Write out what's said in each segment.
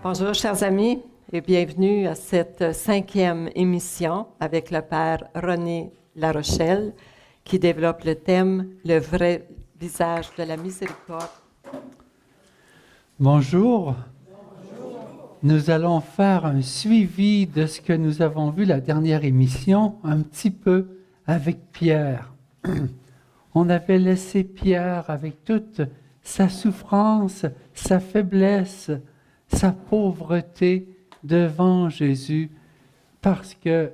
Bonjour, chers amis, et bienvenue à cette 5e émission avec le Père René Larochelle, qui développe le thème « Le vrai visage de la miséricorde ». Bonjour. Nous allons faire un suivi de ce que nous avons vu la dernière émission, un petit peu avec Pierre. On avait laissé Pierre avec toute sa souffrance, sa faiblesse, sa pauvreté devant Jésus, parce que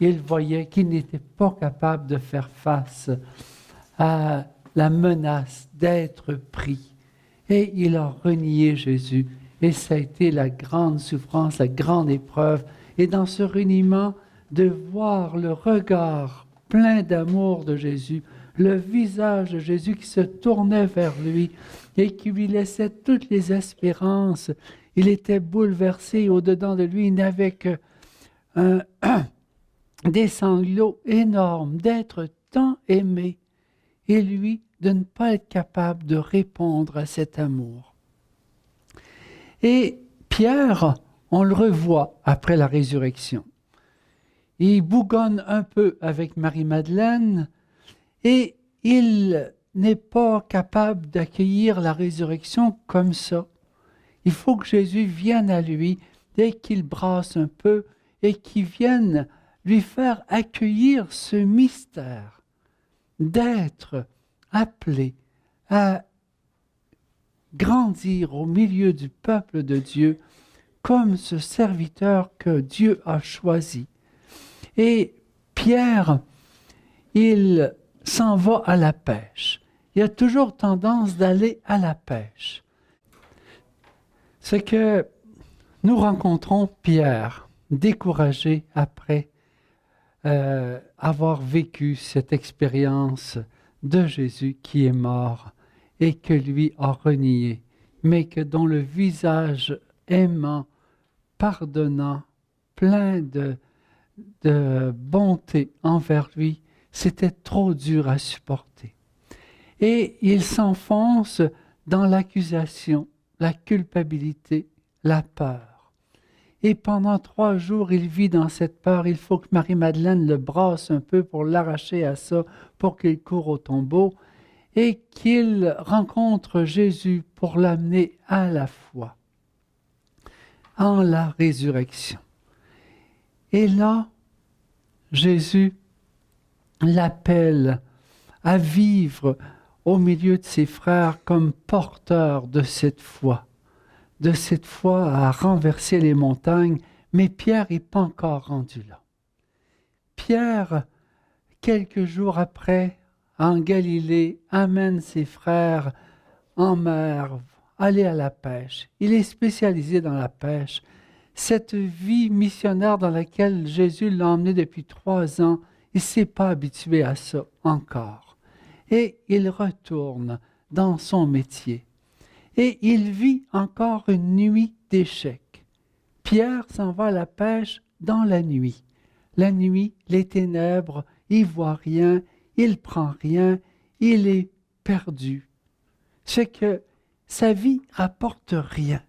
il voyait qu'il n'était pas capable de faire face à la menace d'être pris. Et il a renié Jésus. Et ça a été la grande souffrance, la grande épreuve. Et dans ce reniement, de voir le regard plein d'amour de Jésus, le visage de Jésus qui se tournait vers lui et qui lui laissait toutes les espérances. Il était bouleversé. Au-dedans de lui, il n'avait que des sanglots énormes d'être tant aimé. Et lui, de ne pas être capable de répondre à cet amour. Et Pierre, on le revoit après la résurrection. Il bougonne un peu avec Marie-Madeleine et il n'est pas capable d'accueillir la résurrection comme ça. Il faut que Jésus vienne à lui et qu'il brasse un peu et qu'il vienne lui faire accueillir ce mystère d'être appelé à grandir au milieu du peuple de Dieu comme ce serviteur que Dieu a choisi. Et Pierre, il s'en va à la pêche. Il a toujours tendance d'aller à la pêche. C'est que nous rencontrons Pierre, découragé après avoir vécu cette expérience de Jésus qui est mort et que lui a renié, mais que dont le visage aimant, pardonnant, plein de bonté envers lui, c'était trop dur à supporter. Et il s'enfonce dans l'accusation, la culpabilité, la peur. Et pendant 3 jours, il vit dans cette peur. Il faut que Marie-Madeleine le brasse un peu pour l'arracher à ça, pour qu'il court au tombeau, et qu'il rencontre Jésus pour l'amener à la foi, en la résurrection. Et là, Jésus l'appelle à vivre au milieu de ses frères comme porteur de cette foi à renverser les montagnes, mais Pierre n'est pas encore rendu là. Pierre, quelques jours après, en Galilée, amène ses frères en mer, aller à la pêche. Il est spécialisé dans la pêche. Cette vie missionnaire dans laquelle Jésus l'a emmené depuis 3 ans, il ne s'est pas habitué à ça encore. Et il retourne dans son métier. Et il vit encore une nuit d'échecs. Pierre s'en va à la pêche dans la nuit. La nuit, les ténèbres, il ne voit rien, il ne prend rien, il est perdu. C'est que sa vie rapporte rien.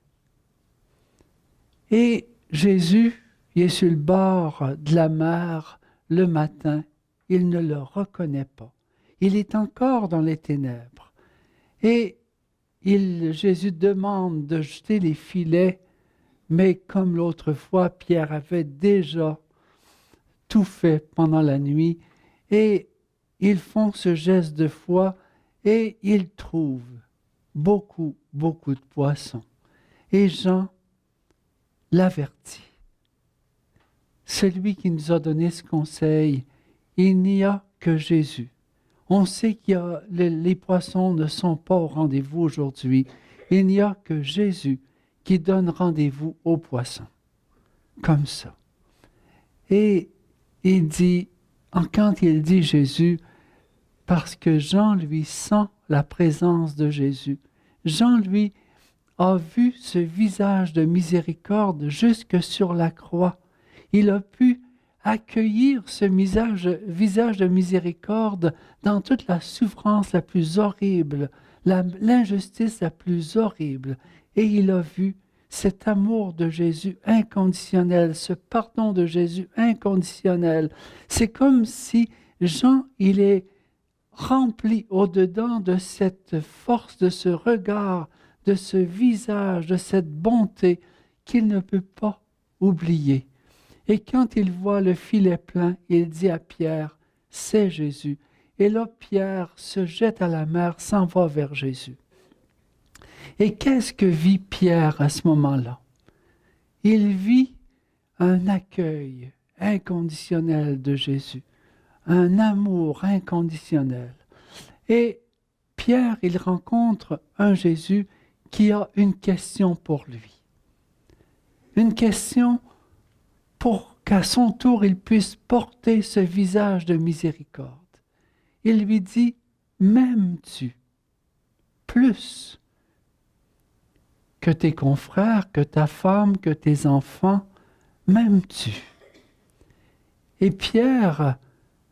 Et Jésus, il est sur le bord de la mer le matin, il ne le reconnaît pas. Il est encore dans les ténèbres. Et Jésus demande de jeter les filets, mais comme l'autre fois, Pierre avait déjà tout fait pendant la nuit, et ils font ce geste de foi, et ils trouvent beaucoup de poissons. Et Jean l'avertit. Celui qui nous a donné ce conseil, il n'y a que Jésus. On sait que les poissons ne sont pas au rendez-vous aujourd'hui. Il n'y a que Jésus qui donne rendez-vous aux poissons. Comme ça. Et il dit, quand il dit Jésus, parce que Jean, lui, sent la présence de Jésus. Jean, lui, a vu ce visage de miséricorde jusque sur la croix. Il a pu accueillir ce visage de miséricorde dans toute la souffrance la plus horrible, l'injustice la plus horrible. Et il a vu cet amour de Jésus inconditionnel, ce pardon de Jésus inconditionnel. C'est comme si Jean, il est rempli au-dedans de cette force, de ce regard, de ce visage, de cette bonté qu'il ne peut pas oublier. Et quand il voit le filet plein, il dit à Pierre, « C'est Jésus ». Et là, Pierre se jette à la mer, s'en va vers Jésus. Et qu'est-ce que vit Pierre à ce moment-là? Il vit un accueil inconditionnel de Jésus, un amour inconditionnel. Et Pierre, il rencontre un Jésus qui a une question pour lui. Une question pour qu'à son tour, il puisse porter ce visage de miséricorde. Il lui dit, « M'aimes-tu plus que tes confrères, que ta femme, que tes enfants, m'aimes-tu? » Et Pierre,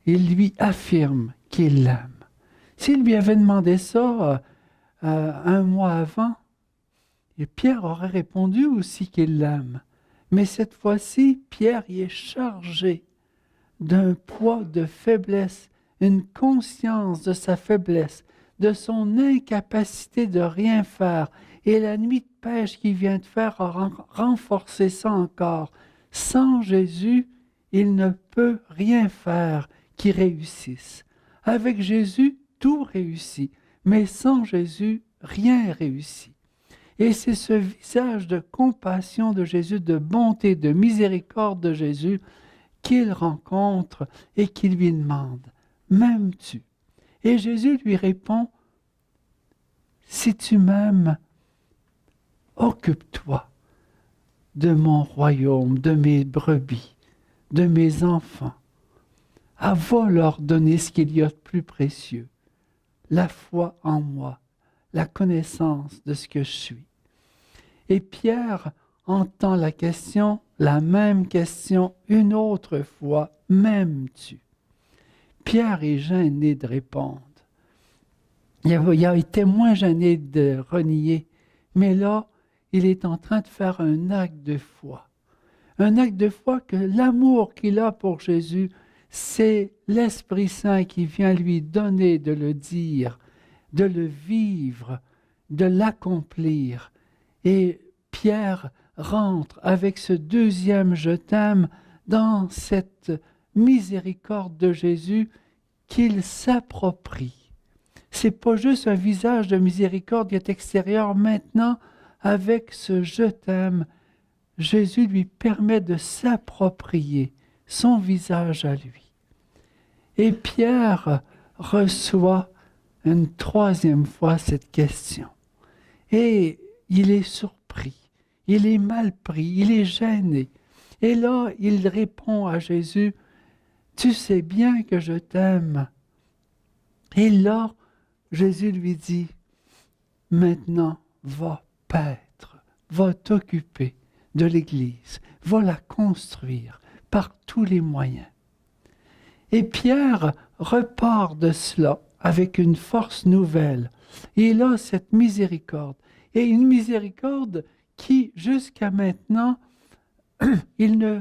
il lui affirme qu'il l'aime. S'il lui avait demandé ça un mois avant, et Pierre aurait répondu aussi qu'il l'aime. Mais cette fois-ci, Pierre y est chargé d'un poids de faiblesse, une conscience de sa faiblesse, de son incapacité de rien faire. Et la nuit de pêche qu'il vient de faire a renforcé ça encore. Sans Jésus, il ne peut rien faire qui réussisse. Avec Jésus, tout réussit, mais sans Jésus, rien réussit. Et c'est ce visage de compassion de Jésus, de bonté, de miséricorde de Jésus qu'il rencontre et qui lui demande, « M'aimes-tu » Et Jésus lui répond, « Si tu m'aimes, occupe-toi de mon royaume, de mes brebis, de mes enfants. Va leur donner ce qu'il y a de plus précieux, la foi en moi, la connaissance de ce que je suis. » Et Pierre entend la question, la même question, une autre fois, « M'aimes-tu » Pierre est gêné de répondre. Il a été moins gêné de renier, mais là, il est en train de faire un acte de foi. Un acte de foi que l'amour qu'il a pour Jésus, c'est l'Esprit Saint qui vient lui donner de le dire, de le vivre, de l'accomplir. Et Pierre rentre avec ce deuxième « je t'aime » dans cette miséricorde de Jésus qu'il s'approprie. C'est pas juste un visage de miséricorde qui est extérieur. Maintenant, avec ce « je t'aime », Jésus lui permet de s'approprier son visage à lui. Et Pierre reçoit une troisième fois cette question. Et il est surpris, il est mal pris, il est gêné. Et là, il répond à Jésus, « Tu sais bien que je t'aime. » Et là, Jésus lui dit, « Maintenant, va paître, va t'occuper de l'Église, va la construire par tous les moyens. » Et Pierre repart de cela avec une force nouvelle. Et il a cette miséricorde. Et une miséricorde qui, jusqu'à maintenant, il ne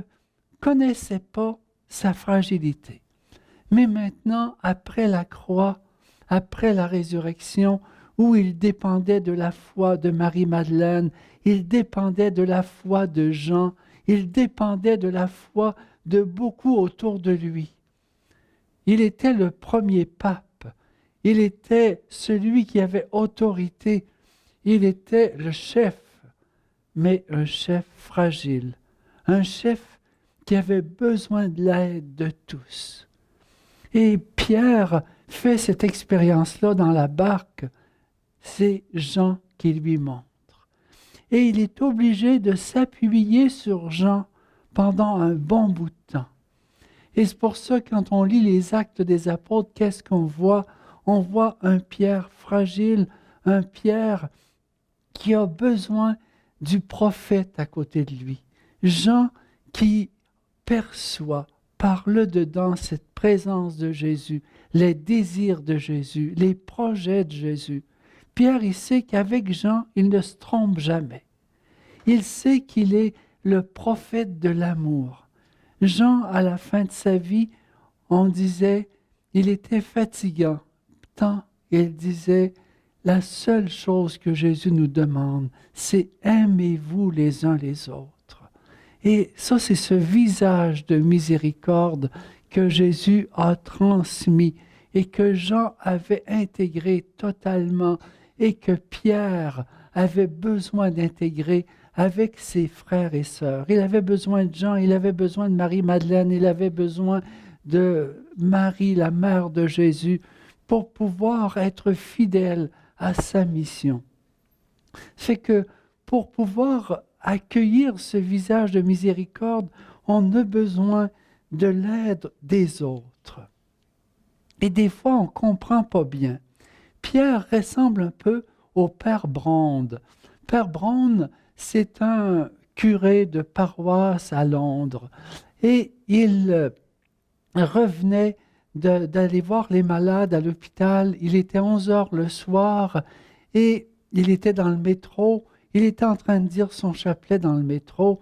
connaissait pas sa fragilité. Mais maintenant, après la croix, après la résurrection, où il dépendait de la foi de Marie-Madeleine, il dépendait de la foi de Jean, il dépendait de la foi de beaucoup autour de lui. Il était le premier pape, il était celui qui avait autorité, il était le chef, mais un chef fragile, un chef qui avait besoin de l'aide de tous. Et Pierre fait cette expérience-là dans la barque, c'est Jean qui lui montre. Et il est obligé de s'appuyer sur Jean pendant un bon bout de temps. Et c'est pour ça, quand on lit les Actes des Apôtres, qu'est-ce qu'on voit? On voit un Pierre fragile, un Pierre qui a besoin du prophète à côté de lui. Jean qui perçoit par le dedans cette présence de Jésus, les désirs de Jésus, les projets de Jésus. Pierre, il sait qu'avec Jean, il ne se trompe jamais. Il sait qu'il est le prophète de l'amour. Jean, à la fin de sa vie, on disait, il était fatigant, tant il disait, la seule chose que Jésus nous demande, c'est aimez-vous les uns les autres. Et ça, c'est ce visage de miséricorde que Jésus a transmis et que Jean avait intégré totalement et que Pierre avait besoin d'intégrer avec ses frères et sœurs. Il avait besoin de Jean, il avait besoin de Marie-Madeleine, il avait besoin de Marie, la mère de Jésus, pour pouvoir être fidèle à sa mission. C'est que pour pouvoir accueillir ce visage de miséricorde, on a besoin de l'aide des autres. Et des fois, on ne comprend pas bien. Pierre ressemble un peu au Père Brande. Père Brande, c'est un curé de paroisse à Londres. Et il revenait d'aller voir les malades à l'hôpital. Il était 11 heures le soir et il était dans le métro. Il était en train de dire son chapelet dans le métro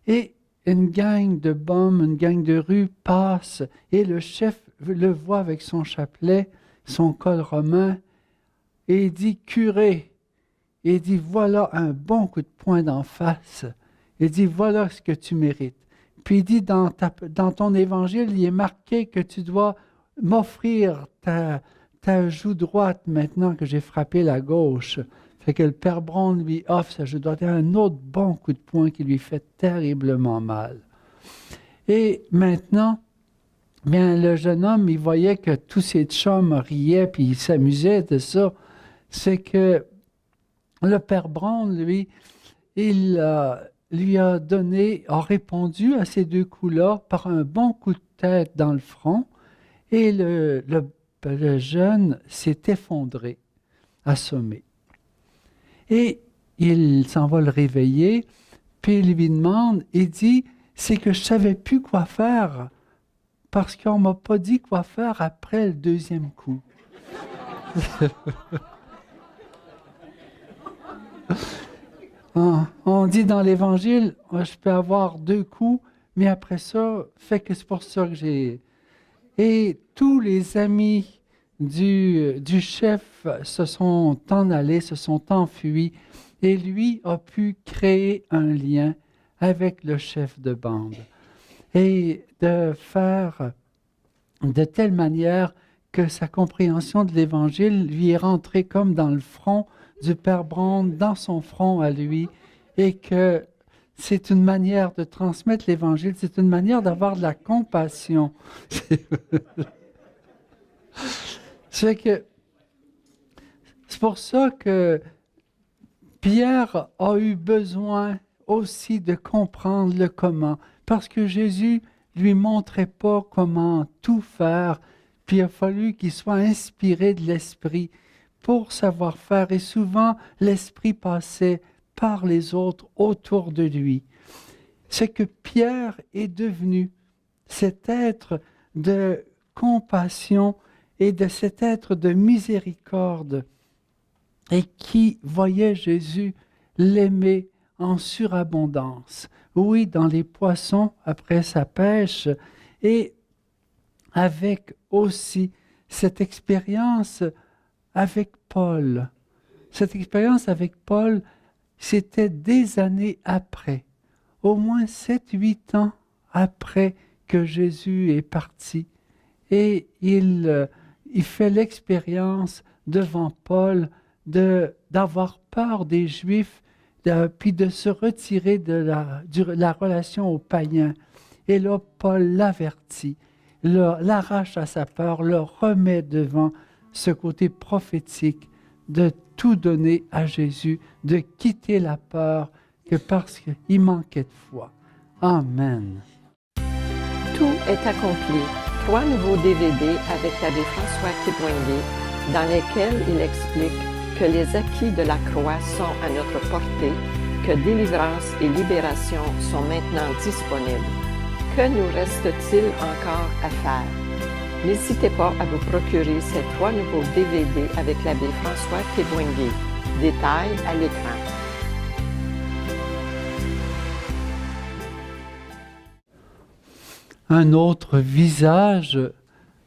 et une gang de bums, une gang de rue passe et le chef le voit avec son chapelet, son col romain et il dit « Curé ». Et il dit « Voilà un bon coup de poing d'en face ». Il dit « Voilà ce que tu mérites ». Puis il dit dans ton évangile, il est marqué que tu dois m'offrir ta joue droite maintenant que j'ai frappé la gauche. Fait que le Père Brande lui offre sa joue droite et un autre bon coup de poing qui lui fait terriblement mal. Et maintenant, bien, le jeune homme, il voyait que tous ses chums riaient puis il s'amusait de ça. C'est que le Père Brande, lui, il lui a répondu à ces deux coups-là par un bon coup de tête dans le front et le jeune s'est effondré, assommé. Et il s'en va le réveiller, puis il lui demande, il dit, c'est que je ne savais plus quoi faire parce qu'on ne m'a pas dit quoi faire après le deuxième coup. On dit dans l'Évangile, je peux avoir 2 coups, mais après ça, fait que c'est pour ça que j'ai... Et tous les amis du chef se sont en allés, se sont enfuis, et lui a pu créer un lien avec le chef de bande. Et de faire de telle manière que sa compréhension de l'Évangile lui est rentrée comme dans le front du Père Brande, dans son front à lui, et que c'est une manière de transmettre l'Évangile, c'est une manière d'avoir de la compassion. C'est pour ça que Pierre a eu besoin aussi de comprendre le comment, parce que Jésus lui montrait pas comment tout faire, puis il a fallu qu'il soit inspiré de l'Esprit pour savoir faire, et souvent l'Esprit passait par les autres autour de lui. C'est que Pierre est devenu cet être de compassion et de cet être de miséricorde et qui voyait Jésus l'aimer en surabondance. Oui, dans les poissons après sa pêche et avec aussi cette expérience avec Paul. Cette expérience avec Paul, c'était des années après, au moins 7-8 ans après que Jésus est parti. Et il fait l'expérience devant Paul d'avoir peur des Juifs, puis de se retirer de la relation aux païens. Et là, Paul l'avertit, l'arrache à sa peur, le remet devant ce côté prophétique de tout donner à Jésus, de quitter la peur que parce qu'il manquait de foi. Amen. Tout est accompli. 3 nouveaux DVD avec l'abbé François Kipwenge, dans lesquels il explique que les acquis de la croix sont à notre portée, que délivrance et libération sont maintenant disponibles. Que nous reste-t-il encore à faire? N'hésitez pas à vous procurer ces 3 nouveaux DVD avec l'abbé François Kipwenge. Détails à l'écran. un autre visage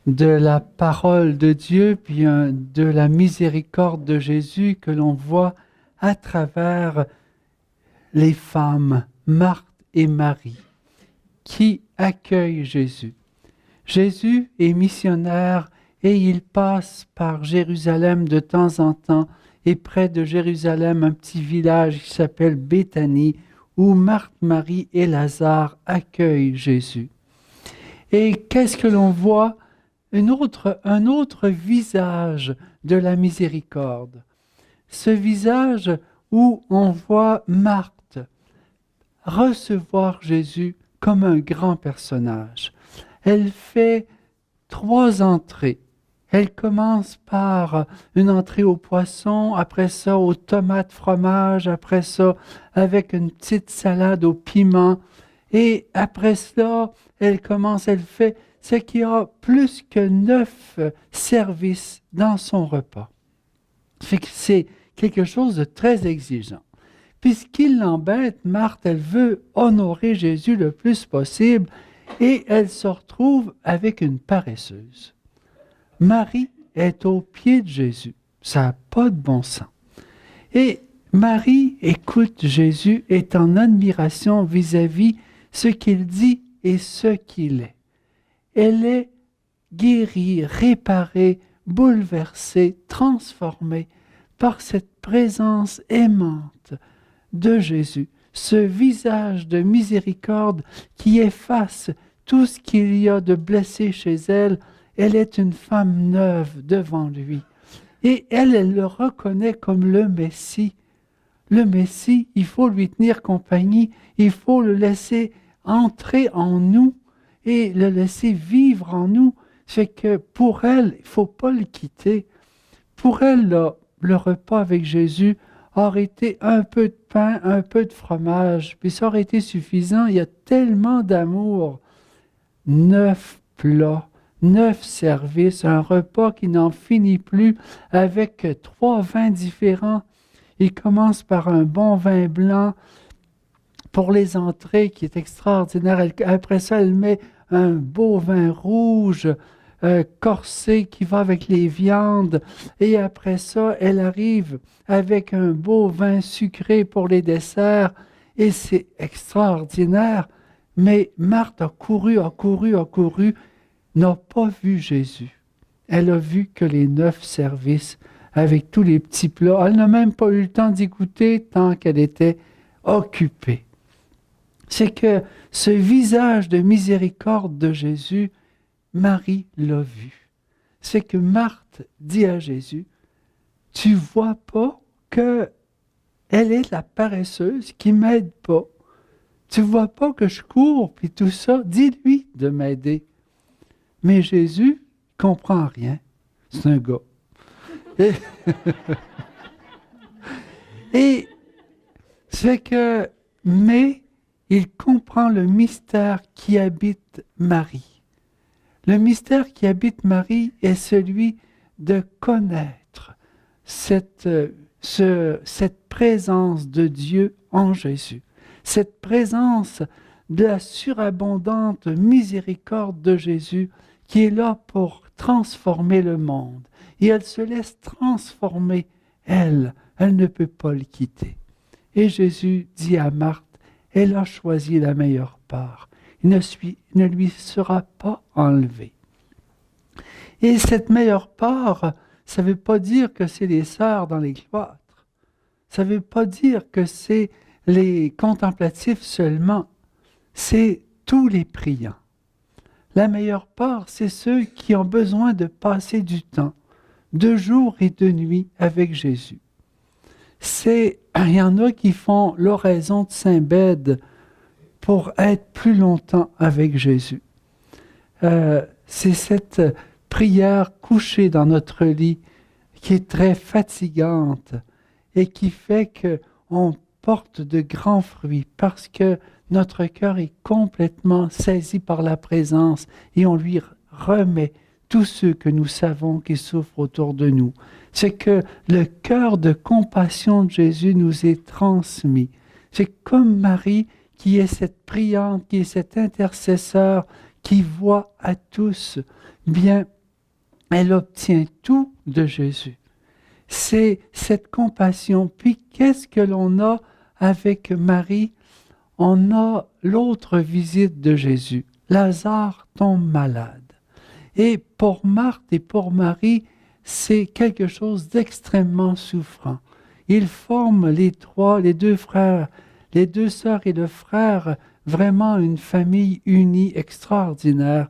de la parole de Dieu, puis de la miséricorde de Jésus que l'on voit à travers les femmes, Marthe et Marie, qui accueillent Jésus. Jésus est missionnaire et il passe par Jérusalem de temps en temps, et près de Jérusalem, un petit village qui s'appelle Béthanie, où Marthe, Marie et Lazare accueillent Jésus. Et qu'est-ce que l'on voit? Un autre visage de la miséricorde. Ce visage où on voit Marthe recevoir Jésus comme un grand personnage. Elle fait 3 entrées. Elle commence par une entrée au poisson, après ça aux tomates fromage, après ça avec une petite salade au piment. Et après cela, elle fait ce qu'il y a plus que 9 services dans son repas. C'est quelque chose de très exigeant. Puis ce qui l'embête, Marthe, elle veut honorer Jésus le plus possible et elle se retrouve avec une paresseuse. Marie est au pied de Jésus. Ça n'a pas de bon sens. Et Marie écoute Jésus, est en admiration vis-à-vis ce qu'il dit et ce qu'il est. Elle est guérie, réparée, bouleversée, transformée par cette présence aimante de Jésus, ce visage de miséricorde qui efface tout ce qu'il y a de blessé chez elle. Elle est une femme neuve devant lui. Et elle le reconnaît comme le Messie. Le Messie, il faut lui tenir compagnie, il faut le laisser entrer en nous et le laisser vivre en nous. C'est que pour elle, il ne faut pas le quitter. Pour elle, le repas avec Jésus aurait été un peu de pain, un peu de fromage, puis ça aurait été suffisant. Il y a tellement d'amour. 9 plats, 9 services, un repas qui n'en finit plus avec 3 vins différents. Il commence par un bon vin blanc pour les entrées qui est extraordinaire. Après ça, elle met un beau vin rouge corsé qui va avec les viandes. Et après ça, elle arrive avec un beau vin sucré pour les desserts. Et c'est extraordinaire. Mais Marthe a couru, n'a pas vu Jésus. Elle a vu que les 9 services avec tous les petits plats. Elle n'a même pas eu le temps d'écouter tant qu'elle était occupée. C'est que ce visage de miséricorde de Jésus, Marie l'a vu. C'est que Marthe dit à Jésus, « Tu vois pas que elle est la paresseuse qui m'aide pas. Tu vois pas que je cours, puis tout ça. Dis-lui de m'aider. » Mais Jésus comprend rien. C'est un gars. Et c'est que, mais il comprend le mystère qui habite Marie. Le mystère qui habite Marie est celui de connaître cette présence de Dieu en Jésus, cette présence de la surabondante miséricorde de Jésus qui est là pour transformer le monde. Et elle se laisse transformer, elle ne peut pas le quitter. Et Jésus dit à Marthe, elle a choisi la meilleure part. Il ne lui sera pas enlevé. Et cette meilleure part, ça ne veut pas dire que c'est les sœurs dans les cloîtres. Ça ne veut pas dire que c'est les contemplatifs seulement. C'est tous les priants. La meilleure part, c'est ceux qui ont besoin de passer du temps, de jour et de nuit avec Jésus. Il y en a qui font l'oraison de Saint-Bède pour être plus longtemps avec Jésus. C'est cette prière couchée dans notre lit qui est très fatigante et qui fait qu'on porte de grands fruits parce que notre cœur est complètement saisi par la présence et on lui remet tous ceux que nous savons qui souffrent autour de nous. C'est que le cœur de compassion de Jésus nous est transmis. C'est comme Marie qui est cette priante, qui est cet intercesseur, qui voit à tous, bien, elle obtient tout de Jésus. C'est cette compassion. Puis, qu'est-ce que l'on a avec Marie? On a l'autre visite de Jésus. Lazare tombe malade. Et pour Marthe et pour Marie, c'est quelque chose d'extrêmement souffrant. Ils forment les deux frères, les deux sœurs et le frère, vraiment une famille unie extraordinaire.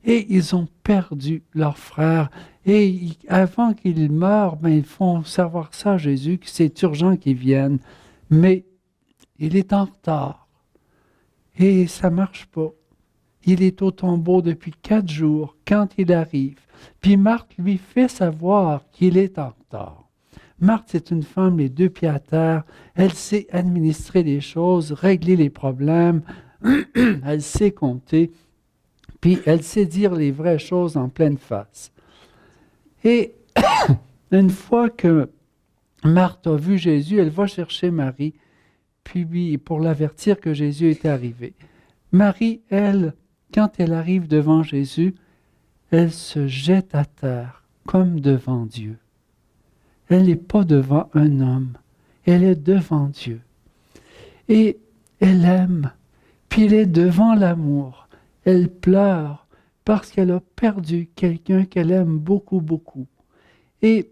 Et ils ont perdu leur frère. Et avant qu'il meure, ils font savoir ça à Jésus, que c'est urgent qu'il vienne. Mais il est en retard. Et ça ne marche pas. Il est au tombeau depuis 4 jours quand il arrive. Puis Marthe lui fait savoir qu'il est en retard. Marthe, c'est une femme les 2 pieds à terre. Elle sait administrer les choses, régler les problèmes. Elle sait compter. Puis elle sait dire les vraies choses en pleine face. Et une fois que Marthe a vu Jésus, elle va chercher Marie, puis pour l'avertir que Jésus est arrivé. Marie, elle, quand elle arrive devant Jésus, elle se jette à terre comme devant Dieu. Elle n'est pas devant un homme, elle est devant Dieu. Et elle aime, puis elle est devant l'amour. Elle pleure parce qu'elle a perdu quelqu'un qu'elle aime beaucoup, beaucoup. Et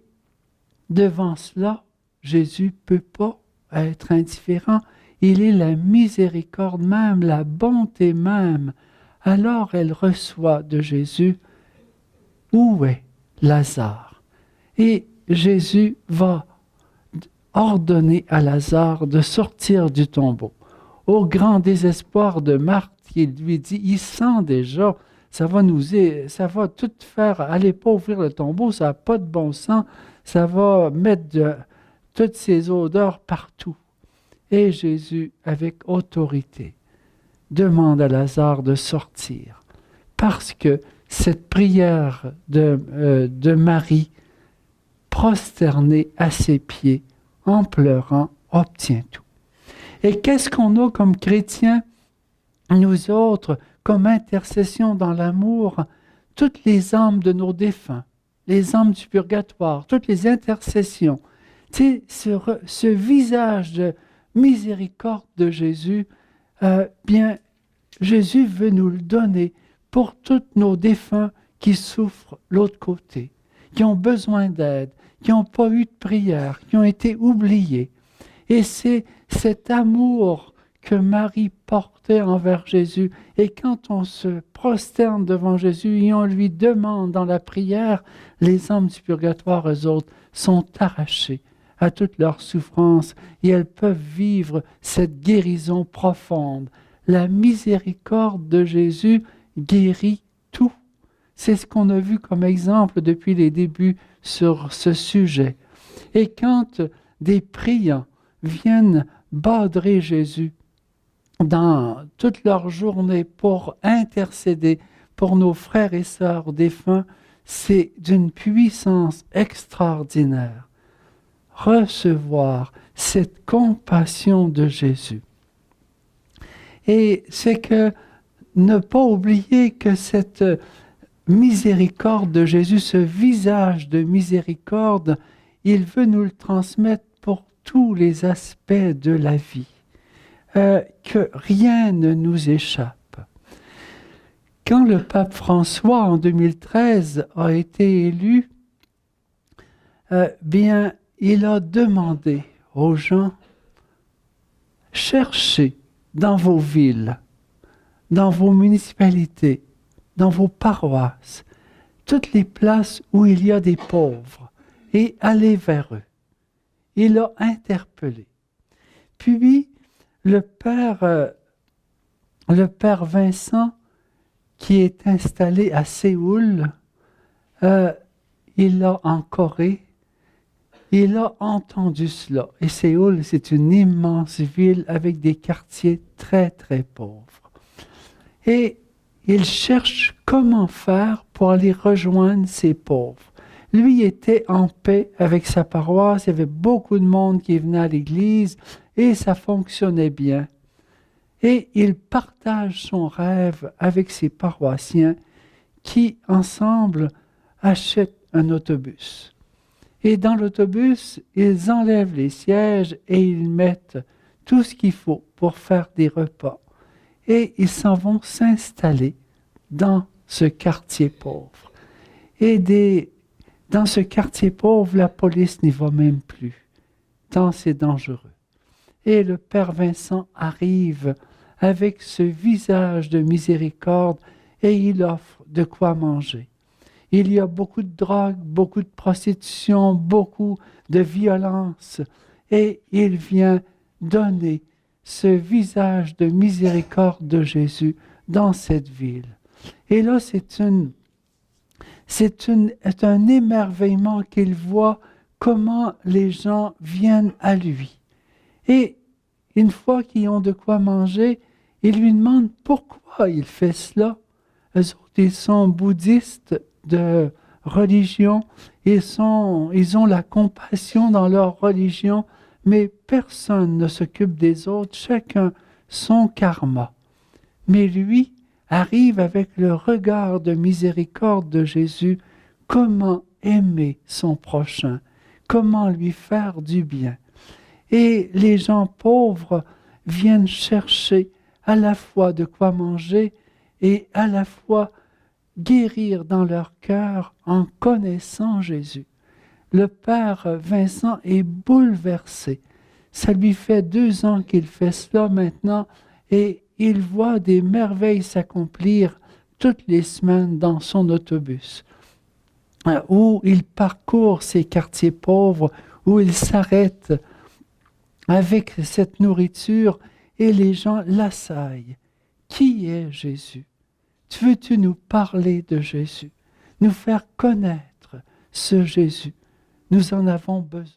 devant cela, Jésus ne peut pas être indifférent. Il est la miséricorde même, la bonté même. Alors elle reçoit de Jésus, où est Lazare? Et Jésus va ordonner à Lazare de sortir du tombeau. Au grand désespoir de Marthe, il lui dit, il sent déjà, ça va tout faire, allez pas ouvrir le tombeau, ça n'a pas de bon sens, ça va mettre toutes ces odeurs partout. Et Jésus, avec autorité, demande à Lazare de sortir, parce que cette prière de Marie, prosternée à ses pieds, en pleurant, obtient tout. Et qu'est-ce qu'on a comme chrétiens, nous autres, comme intercession dans l'amour? Toutes les âmes de nos défunts, les âmes du purgatoire, toutes les intercessions. Tu sais, ce visage de miséricorde de Jésus, bien, Jésus veut nous le donner pour tous nos défunts qui souffrent l'autre côté, qui ont besoin d'aide, qui n'ont pas eu de prière, qui ont été oubliés. Et c'est cet amour que Marie portait envers Jésus. Et quand on se prosterne devant Jésus et on lui demande dans la prière, les âmes du purgatoire, eux autres, sont arrachées à toute leur souffrance et elles peuvent vivre cette guérison profonde. La miséricorde de Jésus guérit tout. C'est ce qu'on a vu comme exemple depuis les débuts sur ce sujet. Et quand des priants viennent badrer Jésus dans toute leur journée pour intercéder pour nos frères et sœurs défunts, c'est d'une puissance extraordinaire. Recevoir cette compassion de Jésus. Et c'est que ne pas oublier que cette miséricorde de Jésus, ce visage de miséricorde, il veut nous le transmettre pour tous les aspects de la vie. Que rien ne nous échappe. Quand le pape François, en 2013, a été élu, bien, il a demandé aux gens, cherchez dans vos villes, dans vos municipalités, dans vos paroisses, toutes les places où il y a des pauvres, et allez vers eux. Il a interpellé. Puis, le père Vincent, qui est installé à Séoul, il a en Corée, il a entendu cela. Et Séoul, c'est une immense ville avec des quartiers très, très pauvres. Et il cherche comment faire pour aller rejoindre ces pauvres. Lui était en paix avec sa paroisse, il y avait beaucoup de monde qui venait à l'église et ça fonctionnait bien. Et il partage son rêve avec ses paroissiens qui, ensemble, achètent un autobus. Et dans l'autobus, ils enlèvent les sièges et ils mettent tout ce qu'il faut pour faire des repas. Et ils s'en vont s'installer dans ce quartier pauvre. Et dans ce quartier pauvre, la police n'y va même plus, tant c'est dangereux. Et le Père Vincent arrive avec ce visage de miséricorde et il offre de quoi manger. Il y a beaucoup de drogue, beaucoup de prostitution, beaucoup de violence et il vient donner ce visage de miséricorde de Jésus dans cette ville. Et là, c'est un émerveillement qu'il voit comment les gens viennent à lui. Et une fois qu'ils ont de quoi manger, ils lui demandent pourquoi il fait cela. Eux autres, ils sont bouddhistes de religion, ils ont la compassion dans leur religion, mais personne ne s'occupe des autres, chacun son karma. Mais lui arrive avec le regard de miséricorde de Jésus, comment aimer son prochain, comment lui faire du bien. Et les gens pauvres viennent chercher à la fois de quoi manger et à la fois guérir dans leur cœur en connaissant Jésus. Le Père Vincent est bouleversé. Ça lui fait 2 ans qu'il fait cela maintenant et il voit des merveilles s'accomplir toutes les semaines dans son autobus, où il parcourt ces quartiers pauvres, où il s'arrête avec cette nourriture et les gens l'assaillent. Qui est Jésus? Veux-tu nous parler de Jésus? Nous faire connaître ce Jésus? Nous en avons besoin.